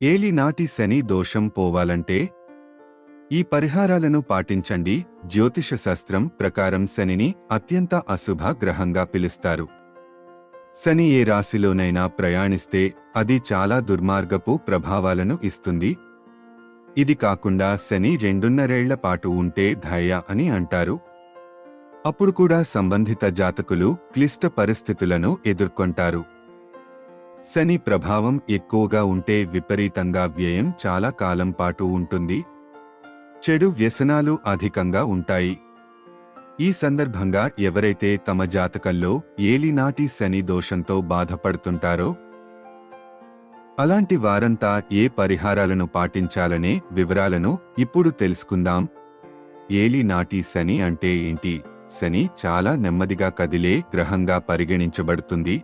ఏలినాటి శని దోషం పోవాలంటే ఈ పరిహారాలను పాటించండి. జ్యోతిష శాస్త్రం ప్రకారం శనిని అత్యంత అశుభ గ్రహంగా పిలుస్తారు. శని ఏ రాశిలోనైనా ప్రయాణిస్తే అది చాలా దుర్మార్గపు ప్రభావాలను ఇస్తుంది. ఇది కాకుండా శని 2.5 ఏళ్ల పాటు ఉంటే ధయ అని అంటారు. అప్పుడు కూడా సంబంధిత జాతకులు క్లిష్ట పరిస్థితులను ఎదుర్కొంటారు. శని ప్రభావం ఎక్కువగా ఉంటే విపరీతంగా వ్యయం చాలా కాలం పాటు ఉంటుంది. చెడు వ్యసనాలు అధికంగా ఉంటాయి. ఈ సందర్భంగా ఎవరైతే తమ జాతకంలో ఏలినాటి శని దోషంతో బాధపడుతుంటారో అలాంటి వారంతా ఏ పరిహారాలను పాటించాలనే వివరాలను ఇప్పుడు తెలుసుకుందాం. ఏలినాటి శని అంటే ఏంటి? శని చాలా నెమ్మదిగా కదిలే గ్రహంగా పరిగణించబడుతుంది.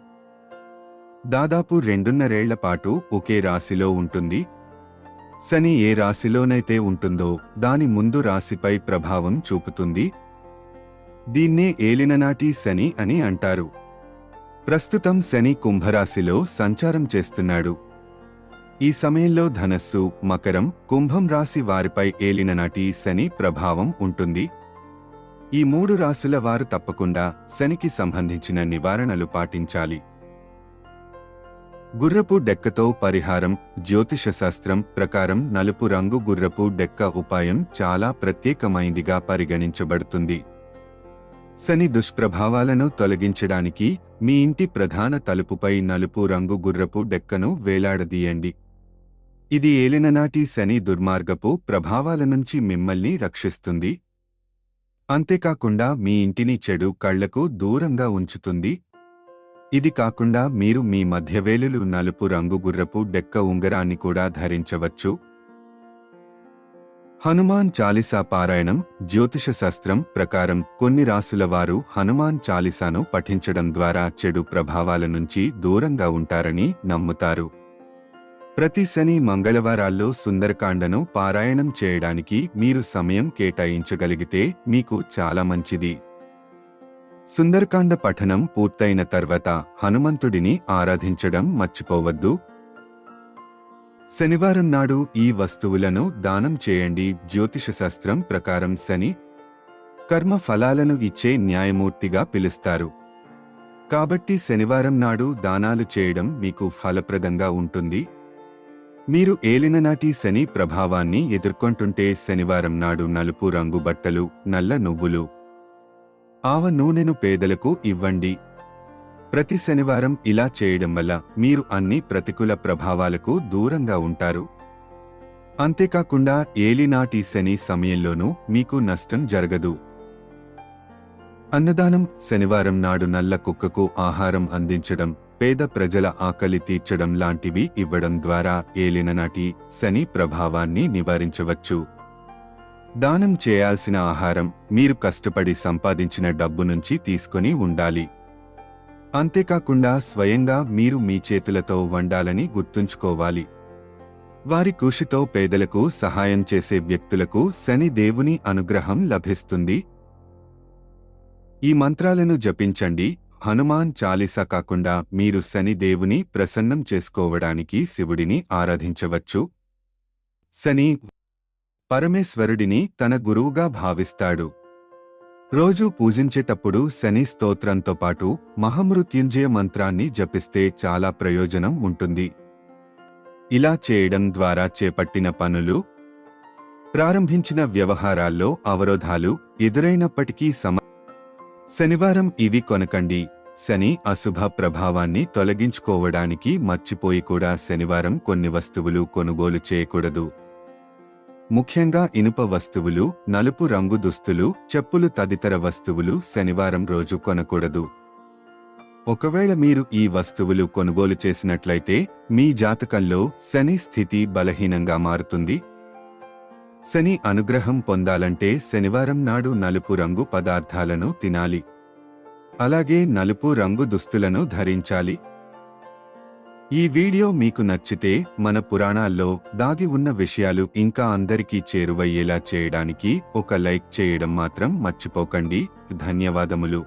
దాదాపు 2.5 ఏళ్ల పాటు ఒకే రాశిలో ఉంటుంది. శని ఏ రాశిలోనైతే ఉంటుందో దాని ముందు రాశిపై ప్రభావం చూపుతుంది. దీన్నే ఏలిననాటి శని అని అంటారు. ప్రస్తుతం శని కుంభరాశిలో సంచారం చేస్తున్నాడు. ఈ సమయంలో ధనస్సు, మకరం, కుంభం రాశి వారిపై ఏలిననాటి శని ప్రభావం ఉంటుంది. ఈ 3 రాశుల వారు తప్పకుండా శనికి సంబంధించిన నివారణలు పాటించాలి. గుర్రపు డెక్కతో పరిహారం. జ్యోతిష శాస్త్రం ప్రకారం నలుపు రంగు గుర్రపు డెక్క ఉపాయం చాలా ప్రత్యేకమైందిగా పరిగణించబడుతుంది. శని దుష్ప్రభావాలను తొలగించడానికి మీ ఇంటి ప్రధాన తలుపుపై నలుపు రంగు గుర్రపు డెక్కను వేలాడదీయండి. ఇది ఏలిననాటి శని దుర్మార్గపు ప్రభావాల నుంచి మిమ్మల్ని రక్షిస్తుంది. అంతేకాకుండా మీ ఇంటిని చెడు కళ్లకు దూరంగా ఉంచుతుంది. ఇది కాకుండా మీరు మీ మధ్యవేలులు నలుపు రంగు గుర్రపు డెక్క ఉంగరాన్ని కూడా ధరించవచ్చు. హనుమాన్ చాలీసా పారాయణం. జ్యోతిష శాస్త్రం ప్రకారం కొన్ని రాశుల వారు హనుమాన్ చాలీసాను పఠించడం ద్వారా చెడు ప్రభావాల నుంచి దూరంగా ఉంటారని నమ్ముతారు. ప్రతి శని మంగళవారాల్లో సుందరకాండను పారాయణం చేయడానికి మీరు సమయం కేటాయించగలిగితే మీకు చాలా మంచిది. సుందరకాండ పఠనం పూర్తయిన తర్వాత హనుమంతుడిని ఆరాధించడం మర్చిపోవద్దు. శనివారం నాడు ఈ వస్తువులను దానం చేయండి. జ్యోతిష శాస్త్రం ప్రకారం శని కర్మ ఫలాలను ఇచ్చే న్యాయమూర్తిగా పిలుస్తారు. కాబట్టి శనివారం నాడు దానాలు చేయడం మీకు ఫలప్రదంగా ఉంటుంది. మీరు ఏలిననాటి శని ప్రభావాన్ని ఎదుర్కొంటుంటే శనివారం నాడు నలుపు రంగు బట్టలు, నల్ల నువ్వులు, ఆవ నూనెను పేదలకు ఇవ్వండి. ప్రతి శనివారం ఇలా చేయడం వల్ల మీరు అన్ని ప్రతికూల ప్రభావాలకు దూరంగా ఉంటారు. అంతేకాకుండా ఏలినాటి శని సమయంలోనూ మీకు నష్టం జరగదు. అన్నదానం. శనివారం నాడు నల్ల కుక్కకు ఆహారం అందించడం, పేద ప్రజల ఆకలి తీర్చడం లాంటివి ఇవ్వడం ద్వారా ఏలిననాటి శని ప్రభావాన్ని నివారించవచ్చు. దానం చేయాల్సిన ఆహారం మీరు కష్టపడి సంపాదించిన డబ్బు నుంచి తీసుకొని ఉండాలి. అంతేకాకుండా స్వయంగా మీరు మీ చేతులతో వండాలని గుర్తుంచుకోవాలి. వారి కృషితో పేదలకు సహాయం చేసే వ్యక్తులకు శని దేవుని అనుగ్రహం లభిస్తుంది. ఈ మంత్రాలను జపించండి. హనుమాన్ చాలీసా కాకుండా మీరు శని దేవుని ప్రసన్నం చేసుకోవడానికి శివుడిని ఆరాధించవచ్చు. శని పరమేశ్వరుడిని తన గురువుగా భావిస్తాడు. రోజూ పూజించేటప్పుడు శని స్తోత్రంతో పాటు మహామృత్యుంజయ మంత్రాన్ని జపిస్తే చాలా ప్రయోజనం ఉంటుంది. ఇలా చేయడం ద్వారా చేపట్టిన పనులు, ప్రారంభించిన వ్యవహారాల్లో అవరోధాలు ఎదురైనప్పటికీ శనివారం ఇవి కొనకండి. శని అశుభ ప్రభావాన్ని తొలగించుకోవడానికి మర్చిపోయి కూడా శనివారం కొన్ని వస్తువులు కొనుగోలు చేయకూడదు. ముఖ్యంగా ఇనుప వస్తువులు, నలుపు రంగు దుస్తులు, చెప్పులు తదితర వస్తువులు శనివారం రోజు కొనకూడదు. ఒకవేళ మీరు ఈ వస్తువులు కొనుగోలు చేసినట్లయితే మీ జాతకంలో శని స్థితి బలహీనంగా మారుతుంది. శని అనుగ్రహం పొందాలంటే శనివారం నాడు నలుపు రంగు పదార్థాలను తినాలి. అలాగే నలుపు రంగు దుస్తులను ధరించాలి. ఈ వీడియో మీకు నచ్చితే మన పురాణాల్లో దాగి ఉన్న విషయాలు ఇంకా అందరికీ చేరువయ్యేలా చేయడానికి ఒక లైక్ చేయడం మాత్రం మర్చిపోకండి. ధన్యవాదములు.